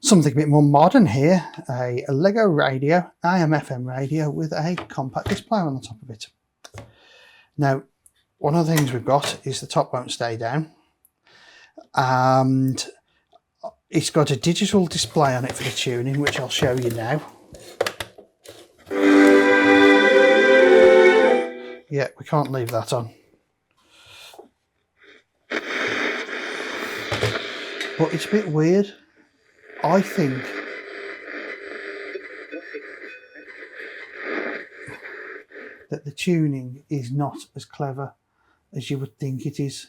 Something a bit more modern here, a Lego radio, AM/FM radio with a compact display on the top of it. Now, one of the things we've got is the top won't stay down, and it's got a digital display on it for the tuning, which I'll show you now. Yeah, we can't leave that on. But it's a bit weird. I think that the tuning is not as clever as you would think it is.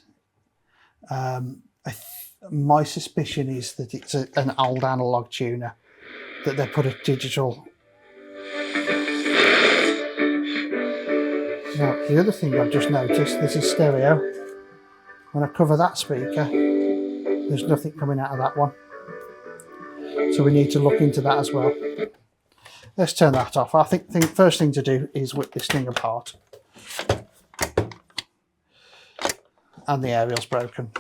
My suspicion is that it's an old analog tuner, that they put a digital. Now, the other thing I've just noticed, this is stereo. When I cover that speaker, there's nothing coming out of that one. So we need to look into that as well. Let's turn that off. I think the first thing to do is whip this thing apart. And the aerial's broken.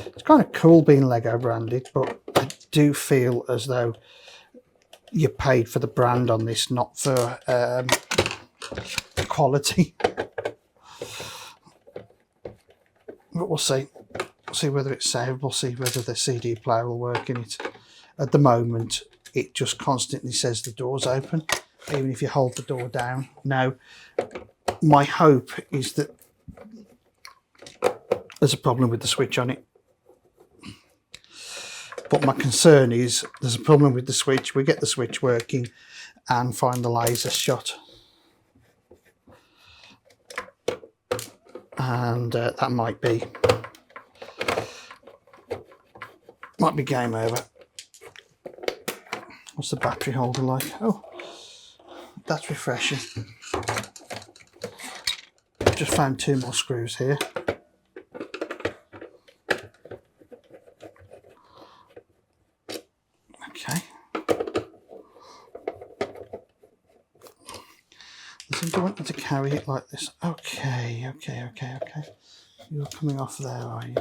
It's kind of cool being Lego branded, but I do feel as though you paid for the brand on this, not for quality. But we'll see. We'll see whether it's saved. We'll see whether the CD player will work in it. At the moment, it just constantly says the door's open, even if you hold the door down. Now, my hope is that there's a problem with the switch on it. But my concern is there's a problem with the switch. We get the switch working and find the laser shot. And that might be game over. What's the battery holder like? Oh, that's refreshing. Just found 2 more screws here. Okay. I think I want you to carry it like this. Okay. You're coming off there, are you?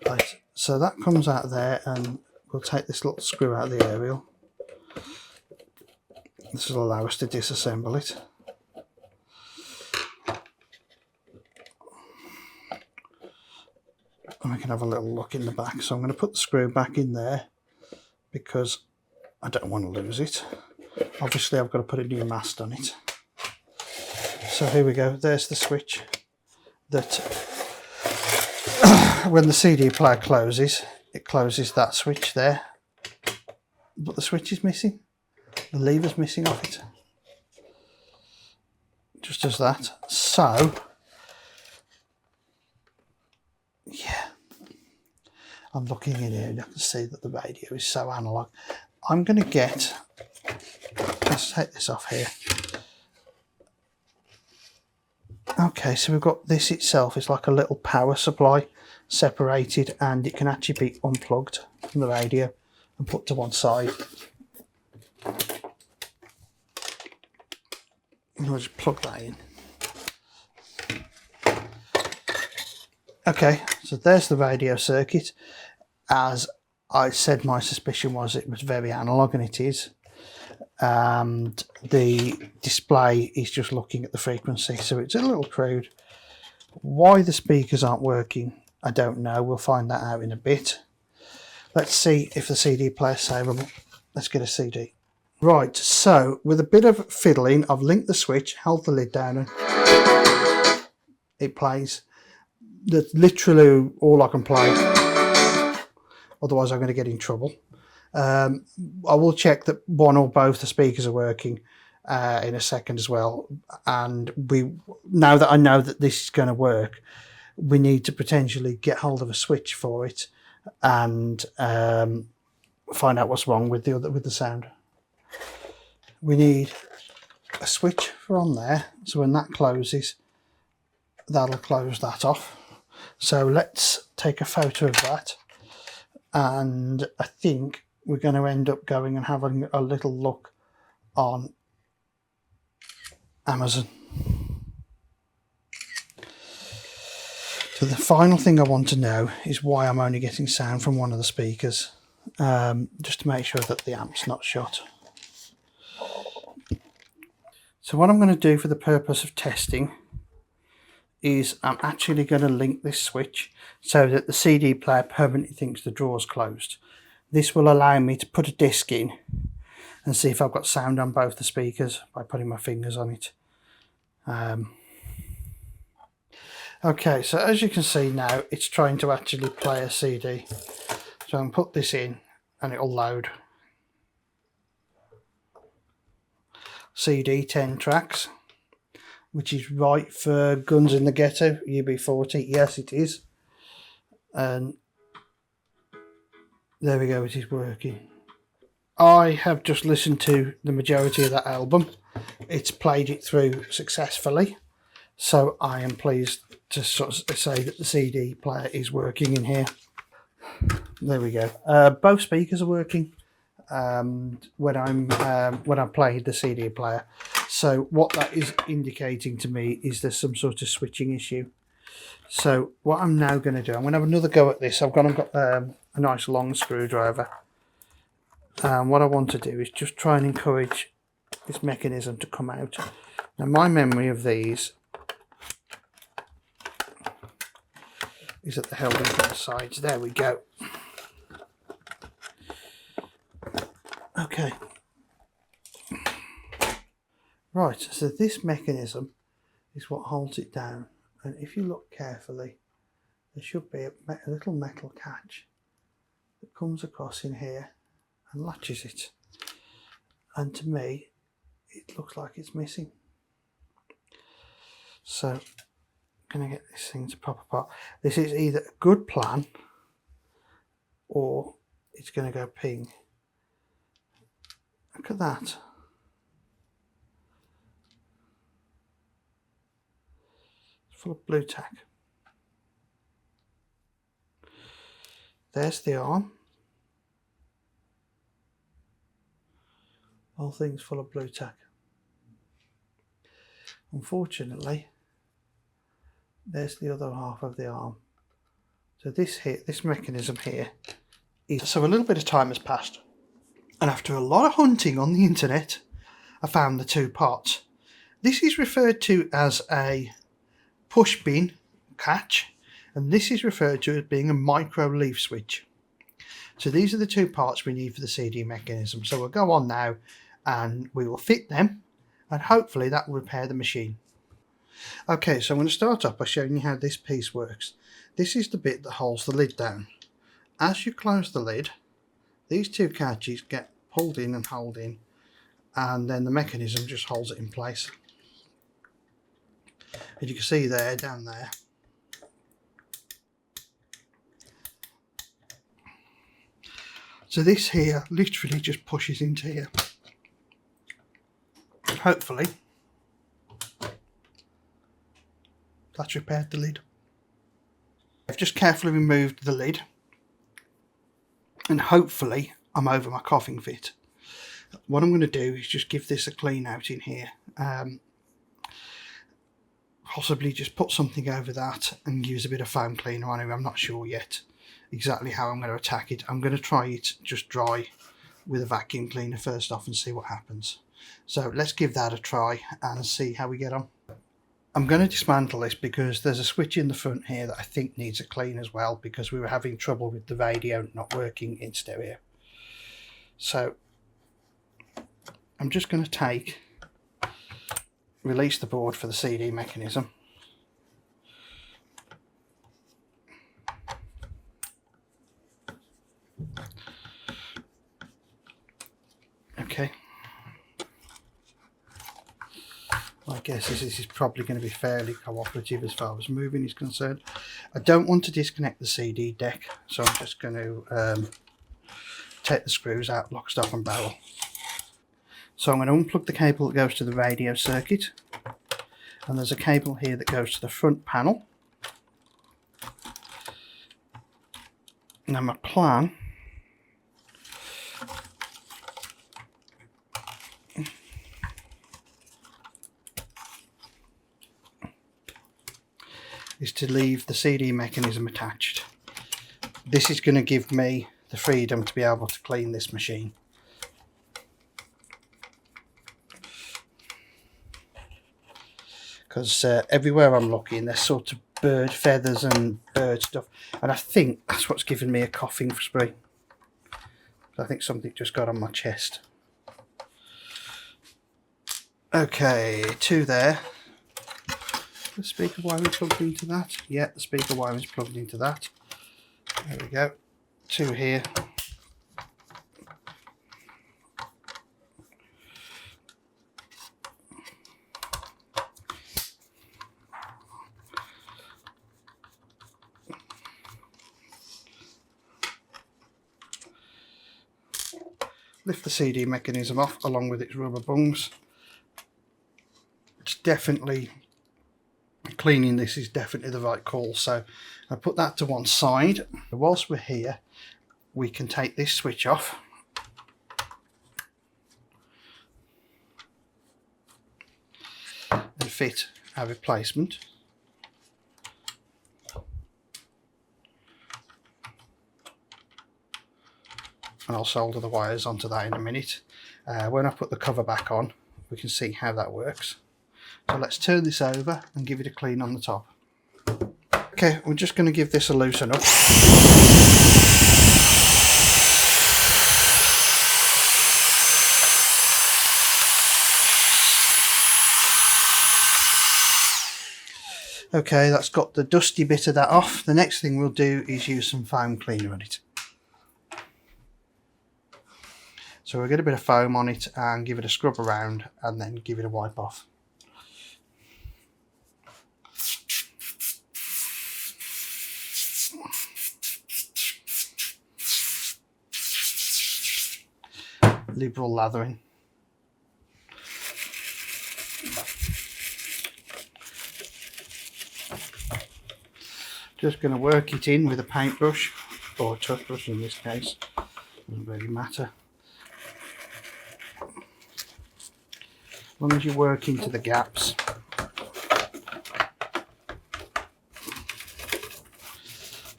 Right, so that comes out there, and we'll take this little screw out of the aerial. This will allow us to disassemble it. And we can have a little look in the back. So I'm going to put the screw back in there because I don't want to lose it. Obviously I've got to put a new mast on it. So here we go, there's the switch that when the CD player closes, it closes that switch there, but the switch is missing, the lever's missing off it, just does that. So yeah, I'm looking in here and I can see that the radio is so analog. I'm going to get, let's take this off here. Okay, so we've got this itself, it's like a little power supply separated, and it can actually be unplugged from the radio and put to one side. And I'll just plug that in. Okay, so there's the radio circuit. As I said, my suspicion was it was very analog, and it is. And the display is just looking at the frequency, so it's a little crude. Why the speakers aren't working, I don't know. We'll find that out in a bit. Let's see if the CD player is savable. Let's get a CD. Right, so with a bit of fiddling, I've linked the switch, held the lid down, and it plays. That's literally all I can play. Otherwise I'm going to get in trouble. I will check that one or both the speakers are working in a second as well. And now that I know that this is going to work, we need to potentially get hold of a switch for it and find out what's wrong with the sound. We need a switch from there, so when that closes, that'll close that off. So let's take a photo of that, and I think we're going to end up going and having a little look on Amazon. So the final thing I want to know is why I'm only getting sound from one of the speakers, just to make sure that the amp's not shot. So what I'm going to do for the purpose of testing is I'm actually going to link this switch so that the CD player permanently thinks the drawer's closed. This will allow me to put a disc in and see if I've got sound on both the speakers by putting my fingers on it. Okay, so as you can see now, it's trying to actually play a CD. So I can put this in and it'll load. CD 10 tracks, which is right for Guns in the Ghetto, UB40. Yes, it is. And there we go, it is working. I have just listened to the majority of that album. It's played it through successfully. So I am pleased to sort of say that the CD player is working in here. There we go. Both speakers are working when I played the CD player. So what that is indicating to me is there's some sort of switching issue. So what I'm now going to do, I'm going to have another go at this. I've got a nice long screwdriver. What I want to do is just try and encourage this mechanism to come out. Now my memory of these is that they're held in both sides. There we go. Okay. Right, so this mechanism is what holds it down. And if you look carefully, there should be a little metal catch that comes across in here and latches it. And to me, it looks like it's missing. So I'm going to get this thing to pop apart. This is either a good plan or it's going to go ping. Look at that. It's full of blue tack. There's the arm. The whole thing's full of blue tack. Unfortunately, there's the other half of the arm. So this mechanism here is... So a little bit of time has passed, and after a lot of hunting on the internet, I found the two parts. This is referred to as a push bin catch, and this is referred to as being a micro leaf switch. So these are the two parts we need for the CD mechanism. So we'll go on now and we will fit them, and hopefully that will repair the machine. Okay, so I'm going to start off by showing you how this piece works. This is the bit that holds the lid down. As you close the lid, these two catches get pulled in and held in, and then the mechanism just holds it in place. As you can see there, down there, so this here literally just pushes into here. Hopefully that's repaired the lid. I've just carefully removed the lid, and hopefully I'm over my coughing fit. What I'm going to do is just give this a clean out in here. Possibly just put something over that and use a bit of foam cleaner on it. I'm not sure yet exactly how I'm going to attack it. I'm going to try it just dry with a vacuum cleaner first off and see what happens. So let's give that a try and see how we get on. I'm going to dismantle this because there's a switch in the front here that I think needs a clean as well, because we were having trouble with the radio not working in stereo. So I'm just going to release the board for the CD mechanism. Okay. My guess is this is probably going to be fairly cooperative as far as moving is concerned. I don't want to disconnect the CD deck, so I'm just going to take the screws out, lock, stock and barrel. So I'm going to unplug the cable that goes to the radio circuit, and there's a cable here that goes to the front panel. Now my plan is to leave the CD mechanism attached. This is going to give me the freedom to be able to clean this machine. Because everywhere I'm looking there's sort of bird feathers and bird stuff, and I think that's what's giving me a coughing spree. I think something just got on my chest. Okay, 2 there. The speaker wiring plugged into that. Yeah, the speaker wiring is plugged into that. There we go. 2 here. Lift the CD mechanism off along with its rubber bungs. It's definitely, cleaning this is definitely the right call, so I put that to one side. Whilst we're here, we can take this switch off and fit our replacement. And I'll solder the wires onto that in a minute. When I put the cover back on, we can see how that works. So let's turn this over and give it a clean on the top. Okay, we're just going to give this a loosen up. Okay, that's got the dusty bit of that off. The next thing we'll do is use some foam cleaner on it. So we'll get a bit of foam on it and give it a scrub around and then give it a wipe off. Liberal lathering. Just going to work it in with a paintbrush, or a toothbrush in this case, doesn't really matter. As long as you work into the gaps.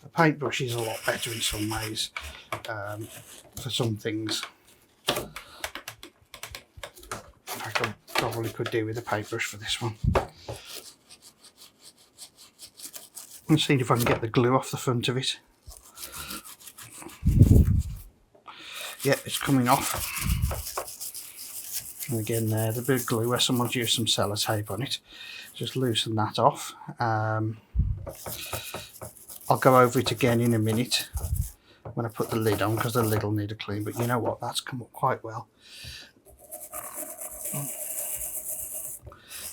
A paintbrush is a lot better in some ways, for some things. I probably could do with a paintbrush for this one. Let's see if I can get the glue off the front of it. Yeah, it's coming off. And again there, the bit of glue where someone's used some sellotape on it. Just loosen that off. I'll go over it again in a minute when I put the lid on, because the lid will need a clean, but you know what, that's come up quite well.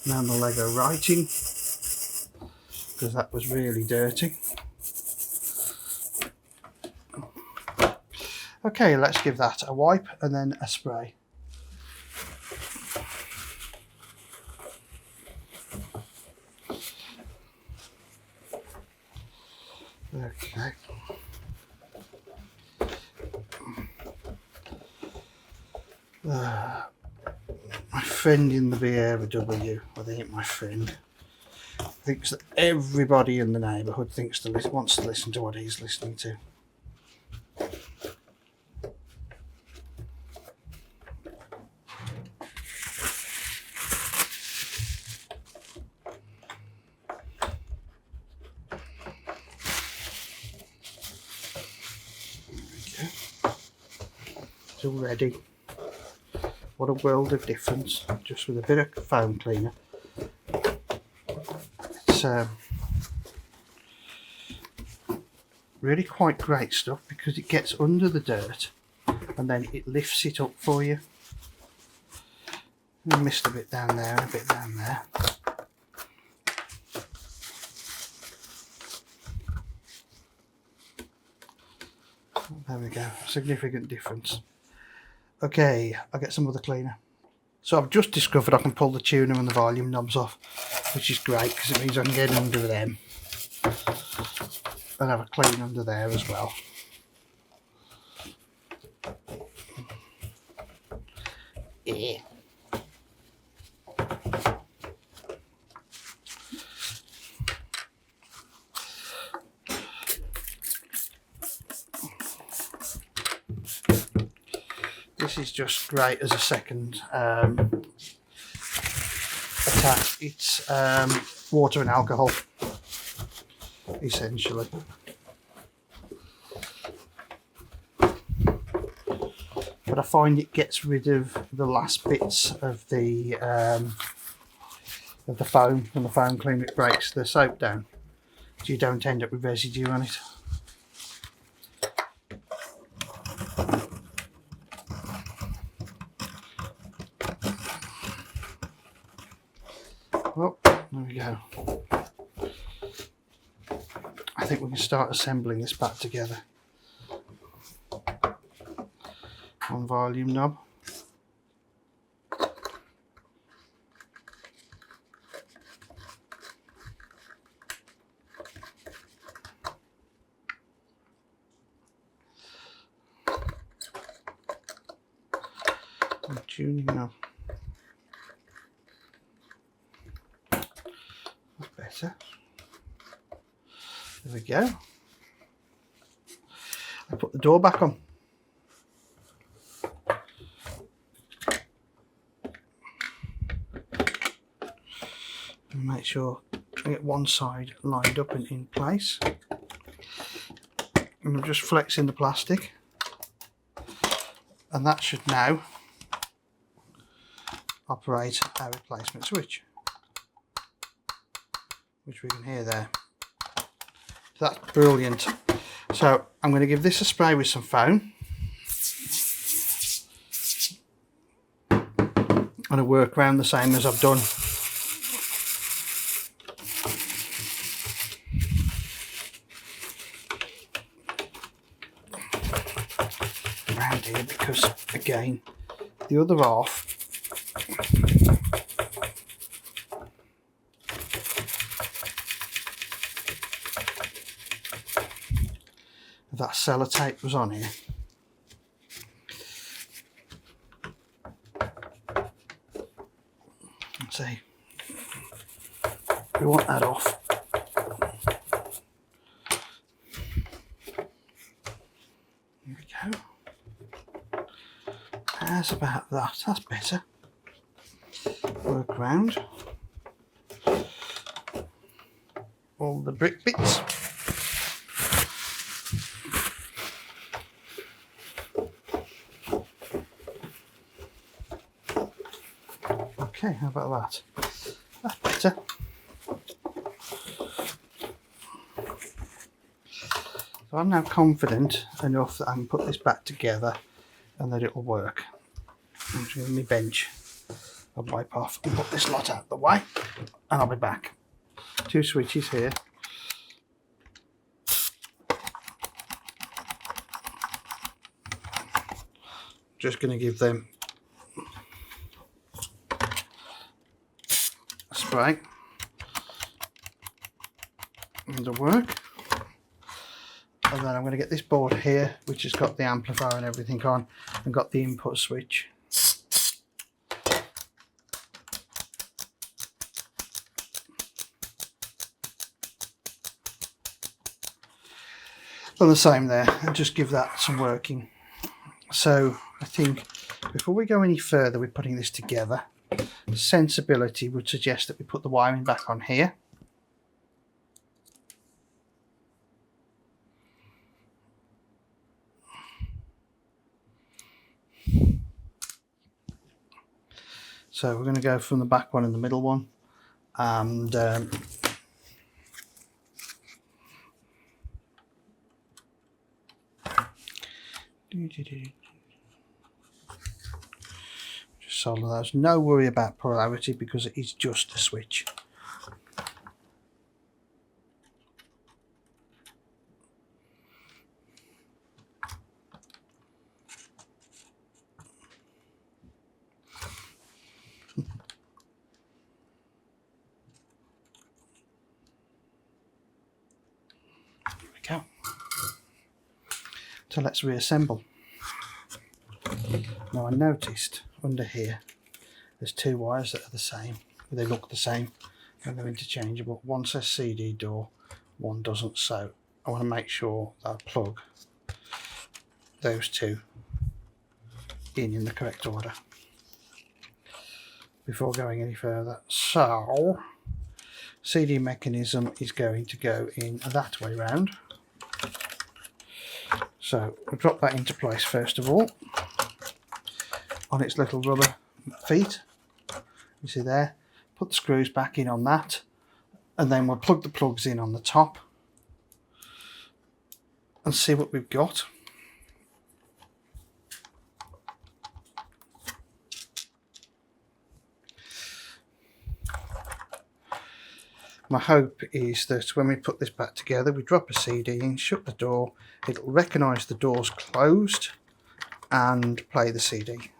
Now the Lego writing, because that was really dirty. Okay, let's give that a wipe and then a spray. Okay. My friend in the BRW, well, they ain't my friend, thinks that everybody in the neighbourhood wants to listen to what he's listening to. It's all ready. What a world of difference, just with a bit of foam cleaner. It's really quite great stuff because it gets under the dirt and then it lifts it up for you. I missed a bit down there and a bit down there. There we go, significant difference. Okay, I'll get some other cleaner. So I've just discovered I can pull the tuner and the volume knobs off, which is great because it means I can get under them and have a clean under there as well. Yeah. this is just great as a second attack. It's water and alcohol, essentially. But I find it gets rid of the last bits of the foam. When the foam cleaner, it breaks the soap down, so you don't end up with residue on it. Well, there we go. I think we can start assembling this back together. One volume knob. And tuning knob. That's better. There we go. I put the door back on. And make sure I get one side lined up and in place. And I'm just flexing the plastic. And that should now operate our replacement switch, which we can hear there. That's brilliant. So I'm going to give this a spray with some foam and a work around the same as I've done. Around here, because again the other half that sellotape was on here. Let's see. We want that off. Here we go. That's about that. That's better. Work around all the brick bits. Okay, how about that? That's better. So I'm now confident enough that I can put this back together and that it will work. I'm just going to my bench. I'll wipe off and put this lot out of the way, and I'll be back. Two switches here. Just going to give them spray and the work, and then I'm going to get this board here, which has got the amplifier and everything on, and got the input switch. And the same there, and just give that some working. So I think before we go any further with putting this together, sensibility would suggest that we put the wiring back on here. So we're going to go from the back one and the middle one, and just solder those. No worry about polarity because it is just a switch. There we go. So let's reassemble. Now I noticed under here there's two wires that are the same. They look the same and they're interchangeable. One says CD door, one doesn't. So I want to make sure that I plug those two in the correct order before going any further. So CD mechanism is going to go in that way round. So we'll drop that into place first of all on its little rubber feet. You see there, put the screws back in on that, and then we'll plug the plugs in on the top and see what we've got. My hope is that when we put this back together, we drop a CD in, shut the door, it'll recognise the door's closed and play the CD.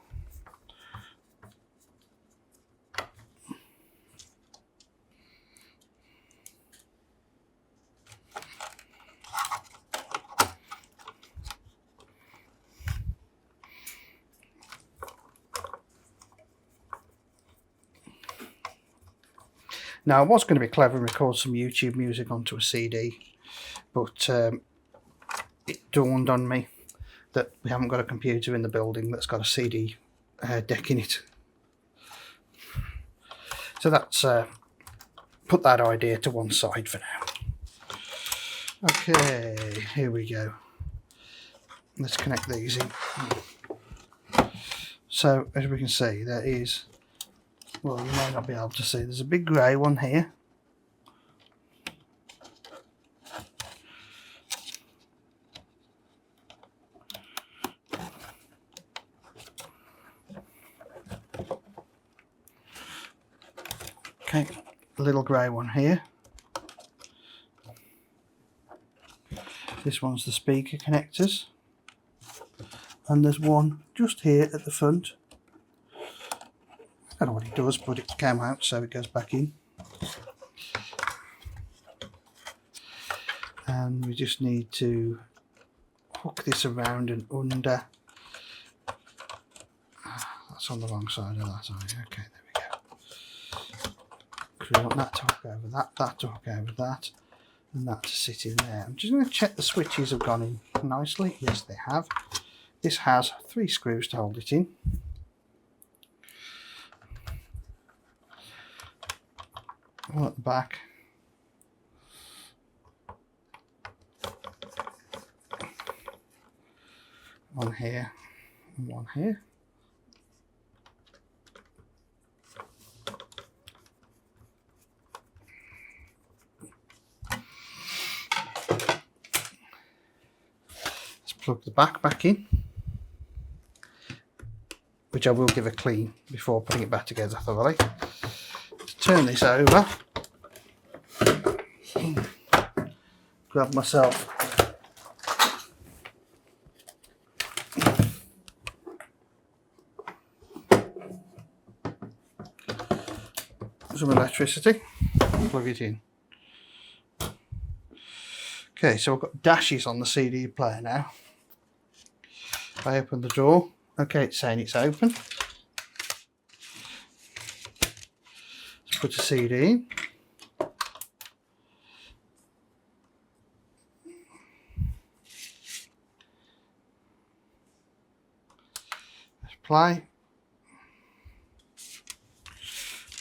Now, I was going to be clever and record some YouTube music onto a CD, but it dawned on me that we haven't got a computer in the building that's got a CD deck in it. So that's put that idea to one side for now. Okay, here we go. Let's connect these in. So, as we can see, there is, well, you may not be able to see, there's a big grey one here. Okay, a little grey one here. This one's the speaker connectors. And there's one just here at the front. I don't know what it does, but it came out, so it goes back in. And we just need to hook this around and under. That's on the wrong side of that. Okay, there we go. Because we want that to hook over that to hook over that, and that to sit in there. I'm just going to check the switches have gone in nicely. Yes, they have. This has 3 screws to hold it in. One at the back. One here and one here. Let's plug the back in, which I will give a clean before putting it back together thoroughly. Turn this over, grab myself some electricity, plug it in. Okay, so I've got dashes on the CD player now. If I open the door, okay, it's saying it's open. Put a CD in. Let's play.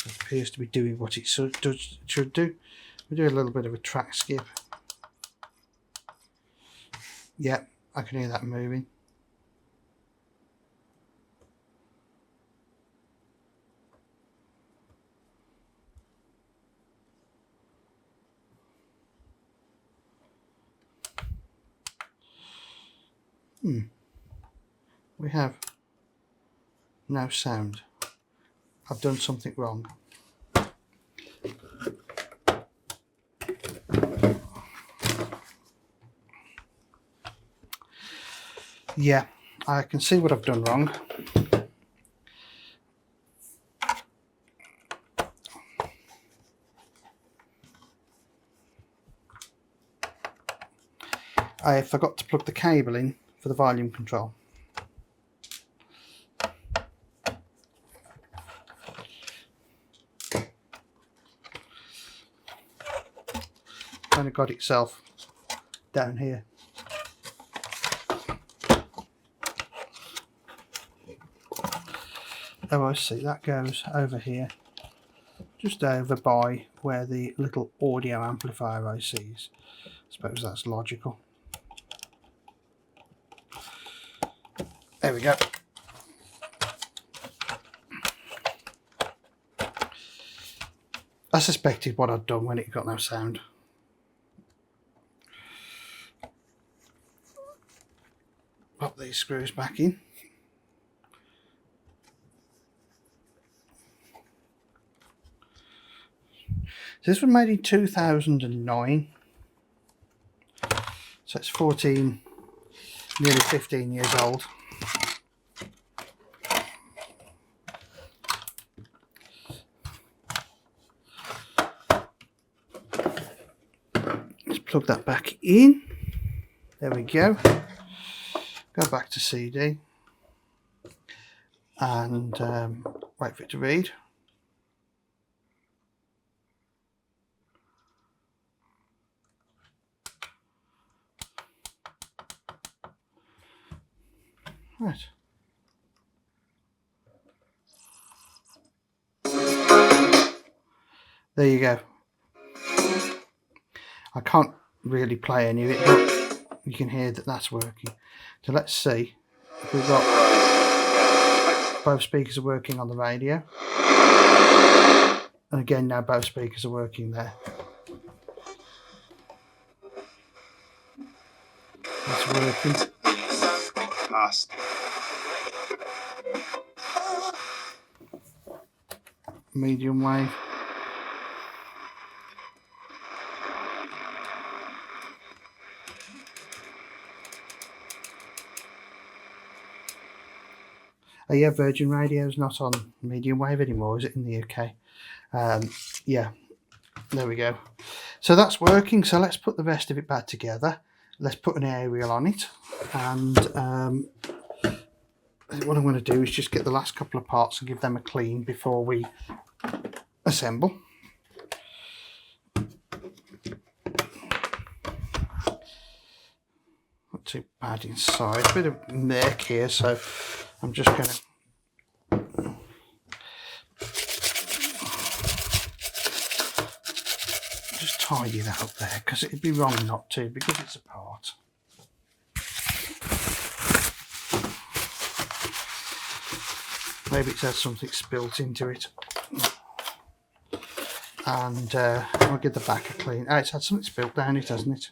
It appears to be doing what it should do. We do a little bit of a track skip. Yep, I can hear that moving. We have no sound. I've done something wrong. Yeah, I can see what I've done wrong. I forgot to plug the cable in for the volume control. Kind of got itself down here. Oh, I see, that goes over here, just over by where the little audio amplifier IC is. I suppose that's logical. There we go. I suspected what I'd done when it got no sound. Pop these screws back in. This was made in 2009, so it's 14, nearly 15 years old. Let's plug that back in. There we go. Go back to CD and wait for it to read. Right. There you go. I can't really play any of it, but you can hear that that's working. So let's see if we've got both speakers are working on the radio. And again, now both speakers are working there. That's working. Past. Medium wave. Oh yeah, Virgin Radio's not on medium wave anymore, is it, in the UK? Yeah, there we go. So that's working. So let's put the rest of it back together. Let's put an aerial on it, and what I'm going to do is just get the last couple of parts and give them a clean before we assemble. Not too bad inside, a bit of murk here, so I'm just going to just tidy that up there, because it'd be wrong not to, because it's a part. Maybe it's had something spilt into it. And I'll give the back a clean. Oh, it's had something spilt down it, hasn't it?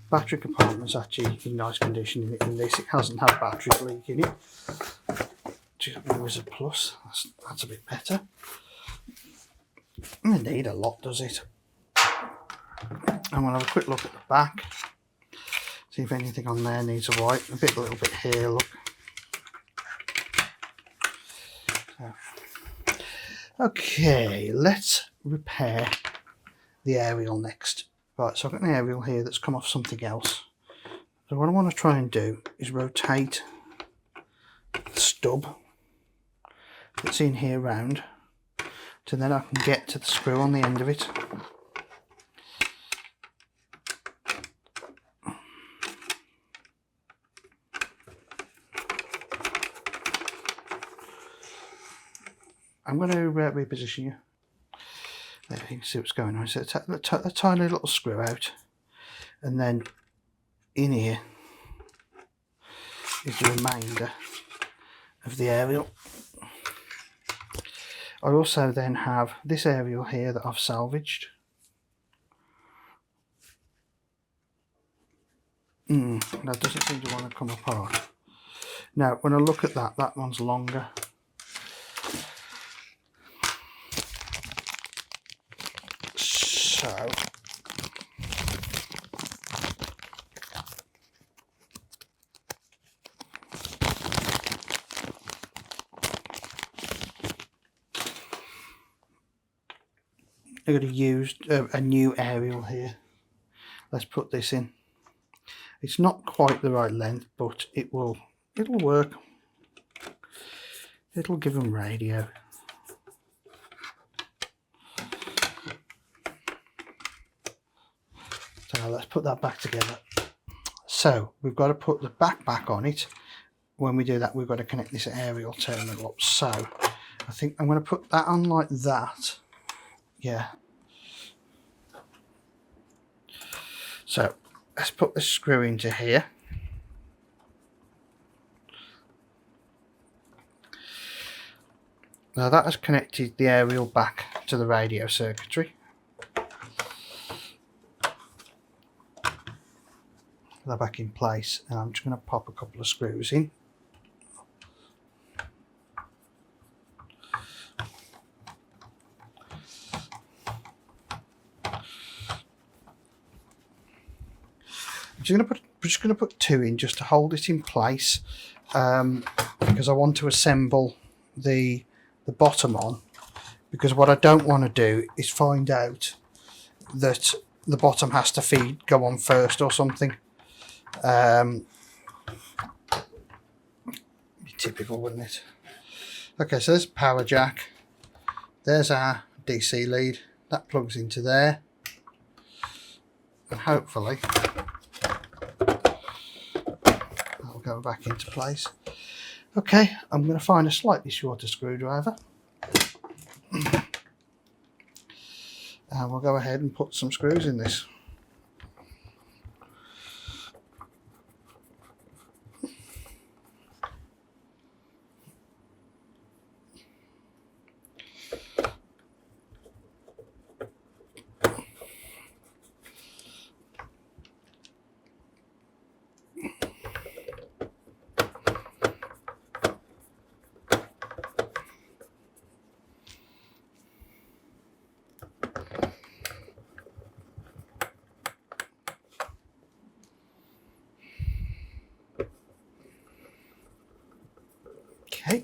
Battery compartment's actually in nice condition in this. It hasn't had batteries leaking in it. There is a plus. That's a bit better. Doesn't need a lot, does it? And we'll have a quick look at the back. See if anything on there needs a wipe. A little bit here, look. So. Okay, let's repair the aerial next. Right, so I've got an aerial here that's come off something else. So what I want to try and do is rotate the stub that's in here round, so then I can get to the screw on the end of it. I'm going to reposition you. There, you can see what's going on. So take a tiny little screw out, and then in here is the remainder of the aerial. I also then have this aerial here that I've salvaged. That doesn't seem to want to come apart. Now, when I look at that, that one's longer. So, I'm going to use a new aerial here. Let's put this in. It's not quite the right length, but it'll work. It'll give them radio. So let's put that back together. So we've got to put the back on it. When we do that, we've got to connect this aerial terminal up. So I think I'm going to put that on like that. Yeah. So let's put the screw into here. Now that has connected the aerial back to the radio circuitry. Put that back in place, and I'm just going to pop a couple of screws in. I'm just going to put 2 in just to hold it in place, because I want to assemble the bottom on, because what I don't want to do is find out that the bottom has to go on first or something. Be typical, wouldn't it? Okay, so there's a power jack. There's our DC lead. That plugs into there. And hopefully that'll go back into place. Okay, I'm going to find a slightly shorter screwdriver. And we'll go ahead and put some screws in this. Okay,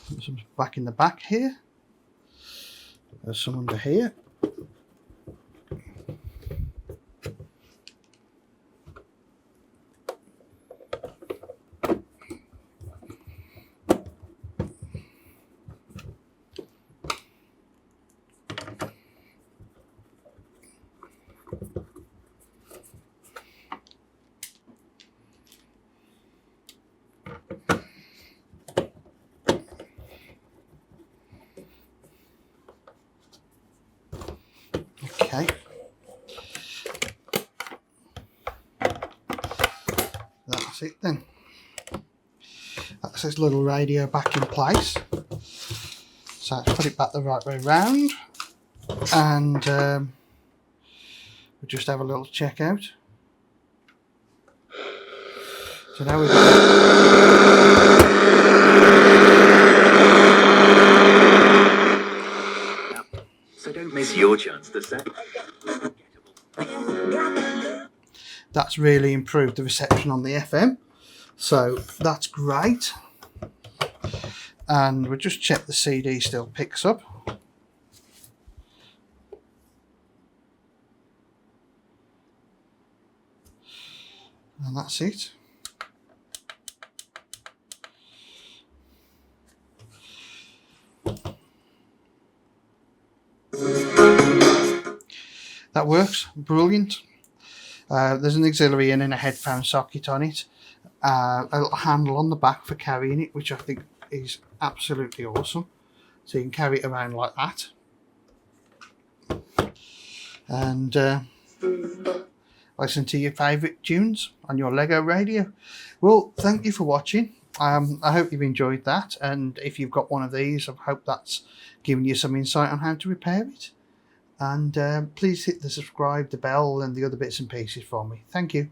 there's some back in the back here. There's some under here. Okay, that's it then. That's this little radio back in place. So let's put it back the right way round, and we'll just have a little check out. So now we've So don't miss your chance to say. That's really improved the reception on the FM, so that's great. And we'll just check the CD still picks up. And that's it. That works, brilliant. There's an auxiliary in and a headphone socket on it. A little handle on the back for carrying it, which I think is absolutely awesome. So you can carry it around like that. And listen to your favourite tunes on your Lego radio. Well, thank you for watching. I hope you've enjoyed that. And if you've got one of these, I hope that's given you some insight on how to repair it. And please hit the subscribe, the bell, and the other bits and pieces for me. Thank you.